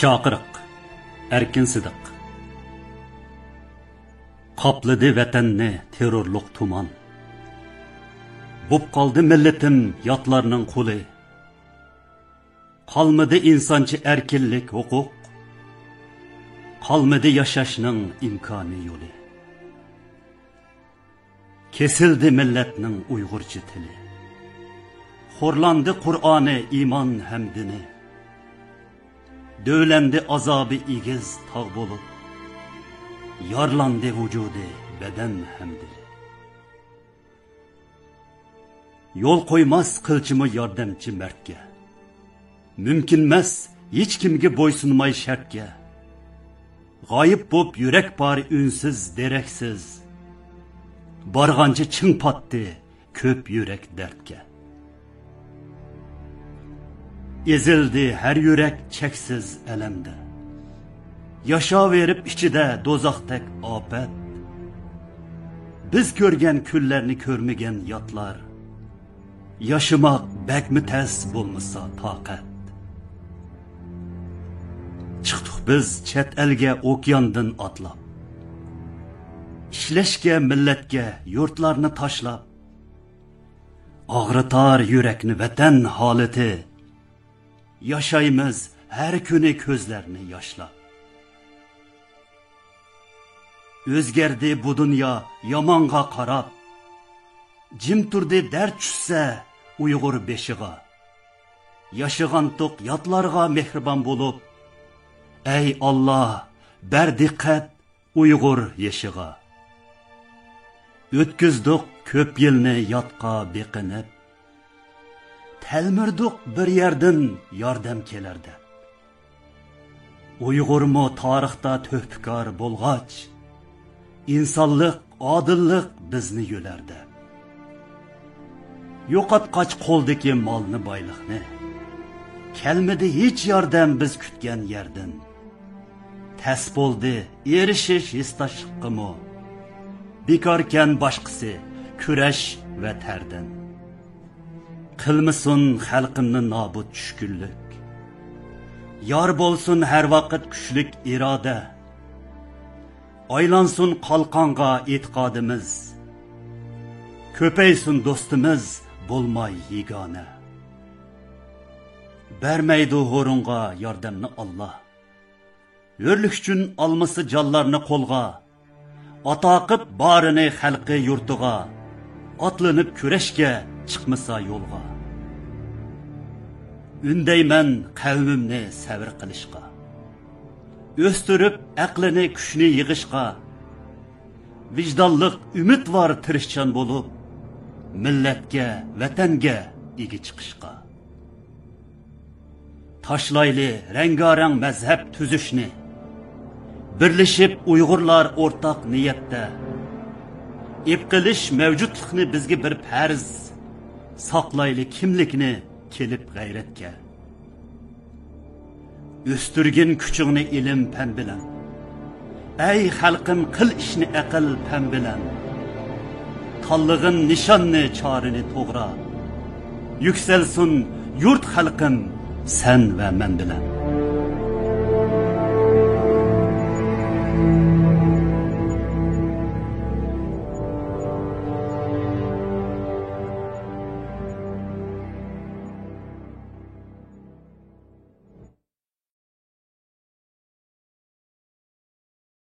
Chaqiriq, Erkin Sidiq. Qaplidi vatanni terrorluq tuman. Bo'p qoldi millatim yotlarning quli. Qalmidi insoncha erkinlik huquq. Qalmidi yashashning imkoni yo'li. Kesildi millatning Uyg'urcha tili. Xo'rlandi Qur'oni iymon hamdini. Dövləndi azabı igiz tağ bo'lib. Yarlandı vücudi beden hamdili. Yol qo'ymas qilchimi yordamchi mardga. Mümkinmas hech kimga bo'ysunmay shartga. G'oyib bo'p yurak bor unsiz deraksiz. Barg'ancha ching patdi ko'p yurak dardga. Ezildi her yürek çeksiz elemde. Yaşaverip içide dozaqdek afet. Biz görgen küllerini körmegen yatlar. Yaşamak bekmi tez bulmasa taqat. Çıktık biz chet elge okyandın atlap. İşleşke milletge yurtlarını taşlap. Ağrıtar yürekni vatan haleti. Yaşayımız her günü közlerini yaşla. Özgerdi bu dünya yamanğa qarab. Jim turdi dert düşse Uygur beşiğa. Yaşıgan tok yatlarga mehriban bulup. Ey Allah, ber dikkat Uygur yeşiğa. Ötküzdük köp yılını yatqa beqinip. Telmirdik bir yerden yardım kelerdi. Uygur mu tarixda töhpikar bolğaç, insanlık, adillik bizni yülerdi. Yo'qotqach qo'ldagi molni boyliqni, kelmedi hiç yardım biz kütgen yerden. Tes bo'ldi erishish histoshliqimi, bekorken boshqisi kurash va terden. Qilmasin xalqimni nobud tushkunlik. Yor bo'lsin har vaqt kuchlik iroda. Aylansin qalqonga e'tiqodimiz. Ko'paysin do'stimiz bo'lmay yegona. Bermaydi horunga yordamni Allah. O'rlik uchun olmasi jonlarni qo'lga. Ataqib barini xalqi yurtiga. Atlanib kurashga çıkmasa yolga. Ündeymen kavmimni sabr qilishqa. Östürüp aqlini kuchni yig'ishqa. Vijdonliq umid var tirishchan bo'lib, millatga, vatanga egi chiqishqa. Tashlayli rengarang mazhab tuzishni. Birlashib Uyg'urlar o'rtaq niyatda. İpqilish mevcutlikni bizga bir farz. Saqlayli kimlikni kelib g'ayratga. O'stirgin kuchingni ilm pan bilan. Ey xalqim qil ishni aql pan bilan. Tanlig'in nishonni chorini to'g'ra. Yukselsin yurt xalqim sen va men bilan.